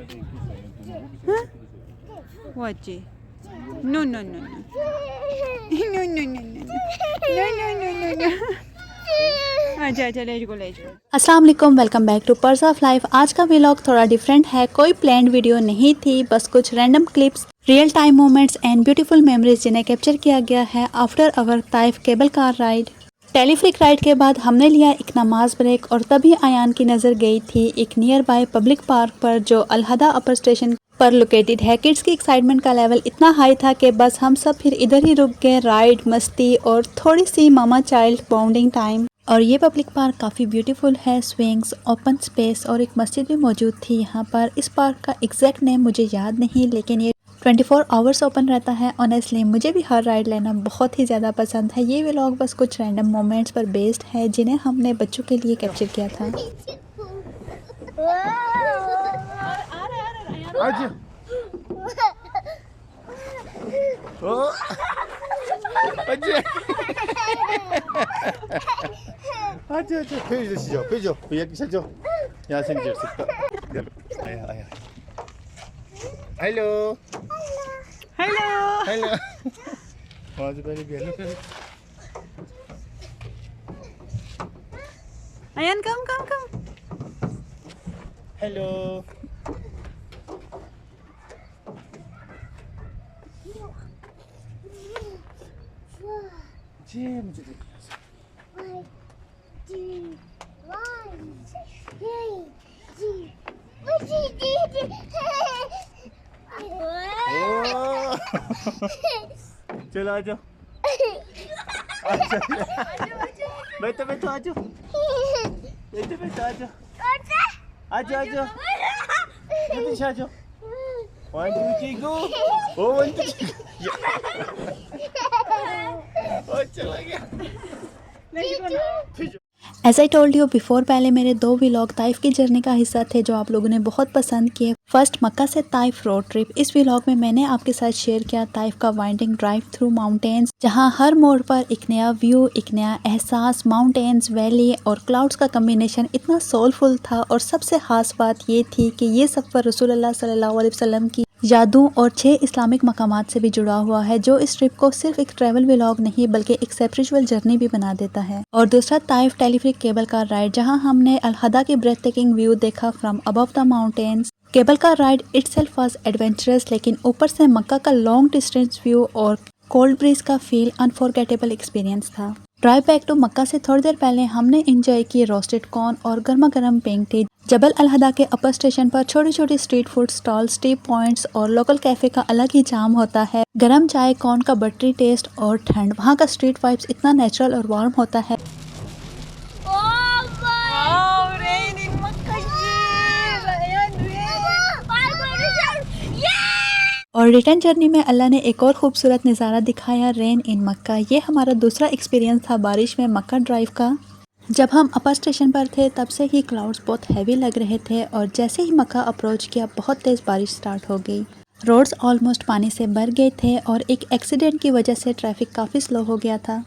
Huh? What? No, no, no, no. No, no, no, no, no. No, no, no, no, no. अच्छा अच्छा let's go let's go. अस्सलाम वालेकुम, welcome back to purse of life. आज का vlog थोड़ा different है, कोई planned video नहीं थी, बस कुछ random clips, real time moments and beautiful memories जिन्हें कैप्चर किया गया है after our Taif cable car ride. Telefrik ride के बाद हमने लिया एक नमाज ब्रेक और तभी अयान की नज़र गई थी एक नियर बाय पब्लिक पार्क पर जो अलहदा अपर स्टेशन पर लोकेटेड है। किड्स की एक्साइटमेंट का लेवल इतना हाई था कि बस हम सब फिर इधर ही रुक गए। राइड, मस्ती और थोड़ी सी मामा चाइल्ड बॉन्डिंग टाइम। और ये पब्लिक पार्क काफ़ी ब्यूटीफुल है, स्विंग्स, ओपन स्पेस और एक मस्जिद भी मौजूद थी यहाँ पर। इस पार्क का एग्जैक्ट नेम मुझे याद नहीं, लेकिन ये 24 आवर्स ओपन रहता है। ऑनेस्टली मुझे भी हर राइड लेना बहुत ही ज़्यादा पसंद है। ये व्लॉग बस कुछ रैंडम मोमेंट्स पर बेस्ड है जिन्हें हमने बच्चों के लिए कैप्चर किया था। अच्छा भेज भेजो भैया की सजो यहाँ से नहीं चढ़ सकता। आया आया हेलो हेलो हेलो वहाँ से पहले भी हेलो कर। अयान कम कम कम। हेलो जी मुझे देखिए चलो आ जाओ बैठो बैठो आ जाओ बैठो बैठो आ जाओ आ जाओ आ जाओ जल्दी से आ जाओ। 1 2 3 गो। ओ 1 2 3 ओ चला गया। As I told you before, पहले मेरे 2 व्लॉग ताइफ की जर्नी का हिस्सा थे जो आप लोगों ने बहुत पसंद किए। फर्स्ट मक्का से ताइफ रोड ट्रिप। इस व्लॉग में मैंने आपके साथ शेयर किया ताइफ का वाइंडिंग ड्राइव थ्रू माउंटेन्स, जहां हर मोड़ पर एक नया व्यू, एक नया एहसास। माउंटेन्स, वैली और क्लाउड्स का कम्बिनेशन इतना सोलफुल था और सबसे खास बात ये थी कि ये सफ़र रसूलुल्लाह सल्लल्लाहु अलैहि वसल्लम की यादों और 6 इस्लामिक मकामात से भी जुड़ा हुआ है, जो इस ट्रिप को सिर्फ एक ट्रैवल व्लॉग नहीं बल्कि एक स्पिरिचुअल जर्नी भी बना देता है। और दूसरा ताइफ टेलीफ्रिक केबल कार राइड, जहां हमने अलहदा की ब्रेथ टेकिंग व्यू देखा from above the mountains. Cable car ride itself was adventurous, लेकिन ऊपर से मक्का का लॉन्ग डिस्टेंस व्यू और कोल्ड ब्रीज का फील अनफॉरगेटेबल एक्सपीरियंस था। ड्राइव बैक टू मक्का से थोड़ी देर पहले हमने एंजॉय किए रोस्टेड कॉर्न और गर्मा गर्म पिंक टी। जबल अलहदा के अपर स्टेशन पर छोटी छोटी street food stall, steep points और लोकल कैफे का अलग ही जाम होता है। गरम चाय, कॉर्न का बटरी टेस्ट और ठंड, वहाँ का स्ट्रीट वाइब्स इतना नेचुरल और वार्म होता है। और रिटर्न जर्नी में अल्लाह ने एक और खूबसूरत नज़ारा दिखाया, रेन इन मक्का। ये हमारा दूसरा एक्सपीरियंस था बारिश में मक्का ड्राइव का। जब हम अपर स्टेशन पर थे तब से ही क्लाउड्स बहुत हैवी लग रहे थे और जैसे ही मक्का अप्रोच किया बहुत तेज़ बारिश स्टार्ट हो गई। रोड्स ऑलमोस्ट पानी से भर गए थे और एक एक्सीडेंट की वजह से ट्रैफिक काफ़ी स्लो हो गया था।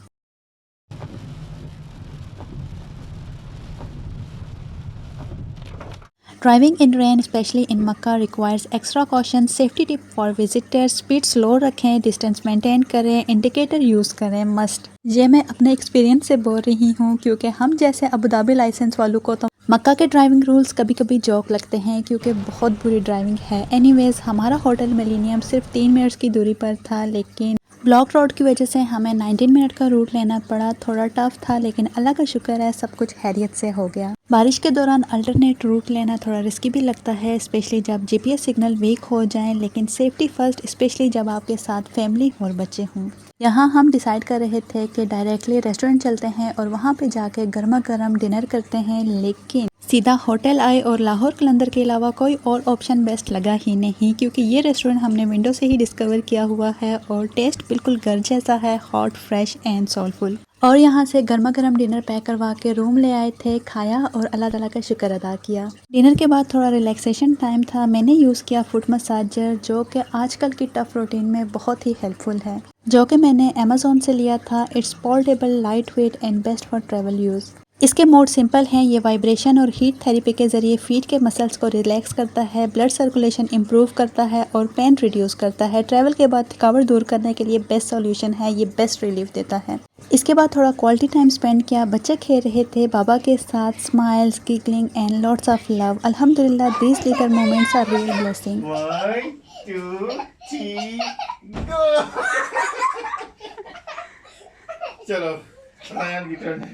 Driving in rain specially in Mecca requires extra caution. Safety tip for visitors: speed slow रखें, डिस्टेंस मेंटेन करें, इंडिकेटर यूज़ करें, मस्ट। ये मैं अपने एक्सपीरियंस से बोल रही हूँ क्योंकि हम जैसे अबू धाबी लाइसेंस वालों को तो मक्का के ड्राइविंग रूल्स कभी कभी जोक लगते हैं क्योंकि बहुत बुरी ड्राइविंग है। एनीवेज, हमारा होटल मिलेनियम सिर्फ 3 मिनट्स की दूरी पर था, लेकिन ब्लॉक रोड की वजह से हमें 19 मिनट का रूट लेना पड़ा। थोड़ा टफ था, लेकिन अल्लाह का शुक्र है सब कुछ खैरियत से हो गया। बारिश के दौरान अल्टरनेट रूट लेना थोड़ा रिस्की भी लगता है, स्पेशली जब जीपीएस सिग्नल वीक हो जाएं, लेकिन सेफ्टी फर्स्ट, स्पेशली जब आपके साथ फैमिली और बच्चे हों। यहाँ हम डिसाइड कर रहे थे कि डायरेक्टली रेस्टोरेंट चलते हैं और वहाँ पे जाके गर्मा गर्म डिनर करते हैं, लेकिन सीधा होटल आए और लाहौर कलंदर के अलावा कोई और ऑप्शन बेस्ट लगा ही नहीं, क्योंकि ये रेस्टोरेंट हमने विंडो से ही डिस्कवर किया हुआ है और टेस्ट बिल्कुल घर जैसा है, हॉट, फ्रेश एंड सोलफुल। और यहाँ से गर्मा गर्म डिनर पैक करवा के रूम ले आए थे, खाया और अल्लाह ताला का शुक्र अदा किया। डिनर के बाद थोड़ा रिलैक्सेशन टाइम था। मैंने यूज़ किया फुट मसाजर, जो कि आजकल की टफ रूटीन में बहुत ही हेल्पफुल है, जो कि मैंने अमेज़ॉन से लिया था। It's portable, light weight and best for travel use. इसके मोड सिंपल हैं। ये वाइब्रेशन और हीट थेरेपी के ज़रिए फीट के मसल्स को रिलैक्स करता है, ब्लड सर्कुलेशन इंप्रूव करता है और पेन रिड्यूस करता है। ट्रैवल के बाद थकावट दूर करने के लिए बेस्ट सॉल्यूशन है, ये बेस्ट रिलीफ देता है। इसके बाद थोड़ा क्वालिटी टाइम स्पेंड किया। बच्चे खेल रहे थे बाबा के साथ, smiles, giggling and lots of love. अल्हम्दुलिल्लाह, these little moments are real blessing. 1 2 3 go. चलो रायन की टर्न है।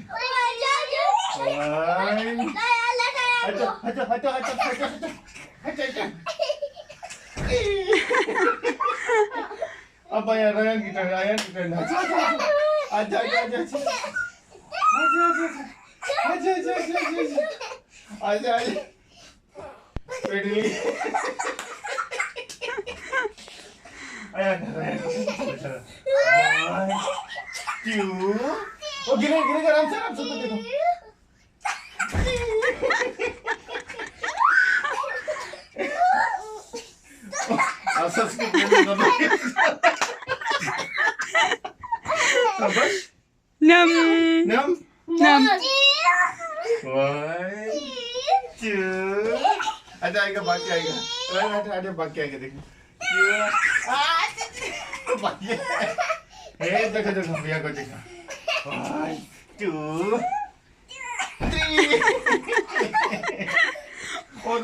हटो हटो हटो हटो हटो हटो हटो। अब आया रायन की टर्न, रायन की टर्न। आजा आजा आजा आजा आजा आजा। पेडली आया रायन। 1 2 ओ गिरे गिरे आराम से तो देखो। नम नम नम। 1 2 अच्छा आएगा, बाकी आएगा। आजा बाकी आएगा, देखो। बाकी है। देखो देखो भैया को देखो। 1 2 3 और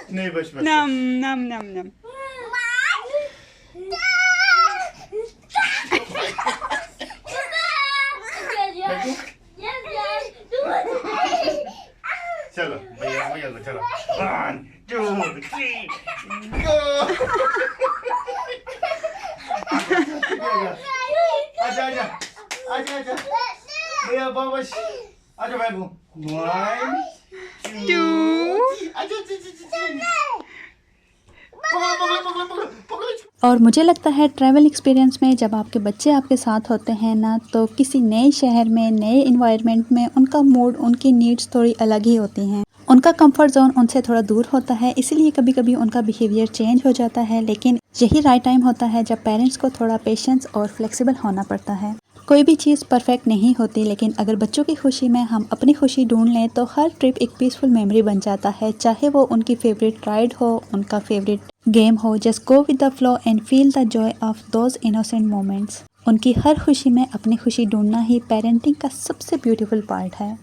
नहीं बस बस। नम नम नम नम। चलो भैया भैया को चलो। 1 2 3 गो। आजा आजा आजा आजा भैया बस आजा भाई को। 1 2 आजा और मुझे लगता है ट्रैवल एक्सपीरियंस में जब आपके बच्चे आपके साथ होते हैं ना, तो किसी नए शहर में, नए इन्वायरमेंट में उनका मूड, उनकी नीड्स थोड़ी अलग ही होती हैं। उनका कंफर्ट जोन उनसे थोड़ा दूर होता है, इसीलिए कभी कभी उनका बिहेवियर चेंज हो जाता है। लेकिन यही राइट टाइम होता है जब पेरेंट्स को थोड़ा पेशेंस और फ्लेक्सिबल होना पड़ता है। कोई भी चीज़ परफेक्ट नहीं होती, लेकिन अगर बच्चों की खुशी में हम अपनी खुशी ढूंढ लें तो हर ट्रिप एक पीसफुल मेमोरी बन जाता है। चाहे वो उनकी फेवरेट राइड हो, उनका फेवरेट गेम हो, just go with the flow and feel the Joy of those innocent moments. उनकी हर खुशी में अपनी खुशी ढूंढना ही पेरेंटिंग का सबसे ब्यूटीफुल पार्ट है।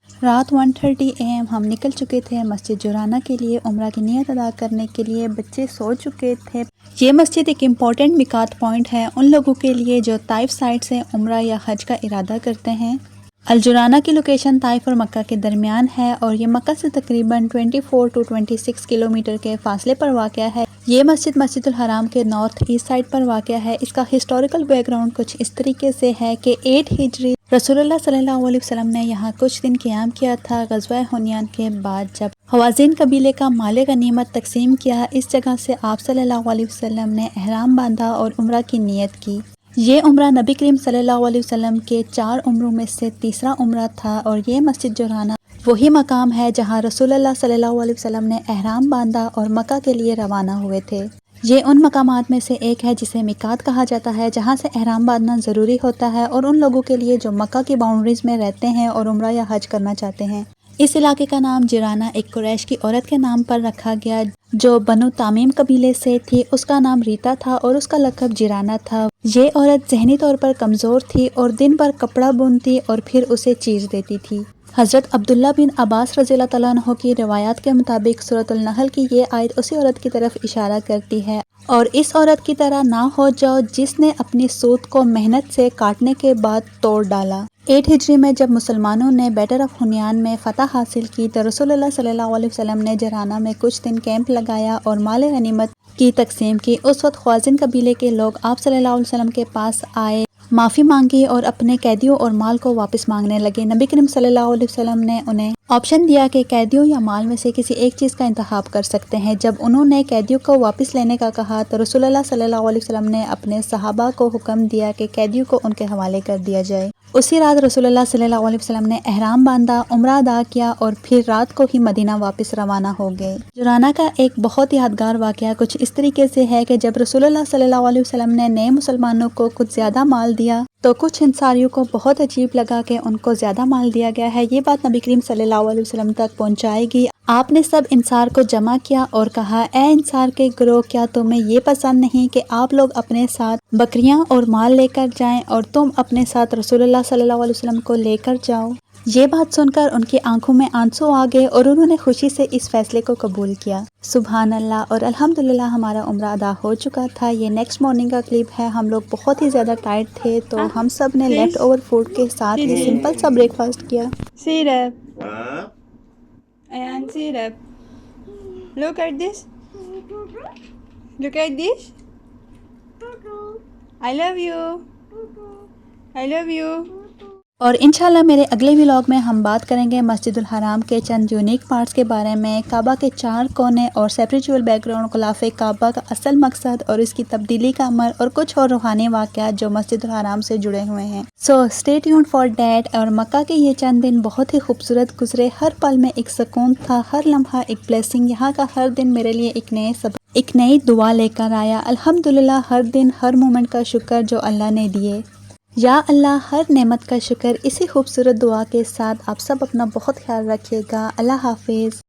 रात 1:30 AM हम निकल चुके थे मस्जिद जुराना के लिए उम्रा की नियत अदा करने के लिए। बच्चे सो चुके थे। ये मस्जिद एक इम्पॉर्टेंट मिकात पॉइंट है उन लोगों के लिए जो ताइफ साइड से उम्रा या हज का इरादा करते हैं। अल जुराना की लोकेशन ताइफ और मक्का के दरमियान है और ये मक्का से तकरीबन 24 to 26 किलोमीटर के फासले पर वाक़या है। ये मस्जिद मस्जिदुल हराम के नॉर्थ ईस्ट साइड पर वाक़या है। इसका हिस्टोरिकल बैकग्राउंड कुछ इस तरीके से है कि 8 हिजरी रसूलुल्लाह सल्लल्लाहु अलैहि वसल्लम ने यहाँ कुछ दिन क़याम किया था। ग़ज़वा हुनैन के बाद जब हवाज़िन कबीले का माल गनीमत तकसीम किया, इस जगह से आप सल्लल्लाहु अलैहि वसल्लम ने एहराम बांधा और उम्रा की नियत की। ये उम्रा नबी करीम सल्लल्लाहु अलैहि वसल्लम के 4 उम्रों में से तीसरा उम्रा था और ये मस्जिद जुराना वही मकाम है जहाँ रसूलुल्लाह सल्लल्लाहु अलैहि वसल्लम ने एहराम बांधा और मक्का के लिए रवाना हुए थे। ये उन मकामात में से एक है जिसे मिकात कहा जाता है, जहाँ से एहराम बांधना ज़रूरी होता है और उन लोगों के लिए जो मक्का की बाउंड्रीज में रहते हैं और उम्रा या हज करना चाहते हैं। इस इलाके का नाम जिराना एक कुरैश की औरत के नाम पर रखा गया जो बनु तामीम कबीले से थी। उसका नाम रीता था और उसका लक़ब जिराना था। ये औरत ज़हनी तौर पर कमज़ोर थी और दिन भर कपड़ा बुनती और फिर उसे चीज़ देती थी। हज़रत अब्दुल्ला बिन अब्बास रज़ियल्लाहु तआला अन्हु की रिवायात के मुताबिक सूरतुल नहल की ये आयत उसी औरत की तरफ इशारा करती है, और इस औरत की तरह ना हो जाओ जिसने अपनी सूत को मेहनत से काटने के बाद तोड़ डाला। 8 हिजरी में जब मुसलमानों ने बैटल ऑफ हुनैन में फ़तह हासिल की तो रसूलुल्लाह सल्लल्लाहु अलैहि वसल्लम ने जराना में कुछ दिन कैंप लगाया और माल गनीमत की तकसीम की। उस वक्त ख्वाज़िन कबीले के लोग आप सल्लल्लाहु अलैहि वसल्लम के पास आए, माफ़ी मांगी और अपने कैदियों और माल को वापस मांगने लगे। नबी करीम सल्लल्लाहु अलैहि वसल्लम ने उन्हें ऑप्शन दिया कि कैदियों या माल में से किसी एक चीज़ का इंतखाब कर सकते हैं। जब उन्होंने कैदियों को वापस लेने का कहा तो रसूलुल्लाह सल्लल्लाहु अलैहि वसल्लम ने अपने सहाबा को हुक्म दिया कि कैदियों को उनके हवाले कर दिया जाए। उसी रात रसूलुल्लाह सल्लल्लाहु अलैहि वसल्लम ने एहराम बांधा, उम्रा अदा किया और फिर रात को ही मदीना वापस रवाना हो गए। जुराना का एक बहुत यादगार वाक़या कुछ इस तरीके से है कि जब रसूलुल्लाह सल्लल्लाहु अलैहि वसल्लम ने नए मुसलमानों को कुछ ज़्यादा माल दिया तो कुछ अंसारियों को बहुत अजीब लगा कि उनको ज़्यादा माल दिया गया है। ये बात नबी करीम सल्लल्लाहु अलैहि वसल्लम तक पहुँचाएगी। आपने सब इंसार को जमा किया और कहा, ए इंसार के गिरोह, क्या तुम्हें ये पसंद नहीं कि आप लोग अपने साथ बकरियां और माल लेकर जाएं और तुम अपने साथ रसूलुल्लाह सल्लल्लाहु अलैहि वसल्लम को लेकर जाओ। ये बात सुनकर उनकी आंखों में आंसू आ गए और उन्होंने खुशी से इस फैसले को कबूल किया। सुभान अल्लाह। और अल्हम्दुलिल्लाह हमारा उम्रा अदा हो चुका था। ये नेक्स्ट मॉर्निंग का क्लिप है। हम लोग बहुत ही ज़्यादा टायर्ड थे तो हम सब ने लेफ्ट ओवर फूड के साथ ही सिंपल सा ब्रेकफास्ट किया। Syrup. Huh? And syrup. Look at this. Look at this. I love you. I love you. और इंशाल्लाह मेरे अगले व्लॉग में हम बात करेंगे मस्जिदुल हराम के चंद यूनिक पार्ट्स के बारे में, काबा के 4 कोने और स्पिरिचुअल बैकग्राउंड, ग़िलाफ़े काबा का असल मकसद और इसकी तब्दीली का अमल और कुछ और रूहानी वाक़यात जो मस्जिदुल हराम से जुड़े हुए हैं। So stay tuned for that. और मक्का के ये चंद दिन बहुत ही खूबसूरत गुजरे। हर पल में एक सुकून था, हर लम्हा एक ब्लेसिंग। यहाँ का हर दिन मेरे लिए एक नई दुआ लेकर आया। अल्हम्दुलिल्लाह हर दिन हर मोमेंट का शुक्र जो अल्लाह ने दिए। या अल्लाह हर नेमत का शुक्र। इसी खूबसूरत दुआ के साथ आप सब अपना बहुत ख्याल रखिएगा। अल्लाह हाफिज़।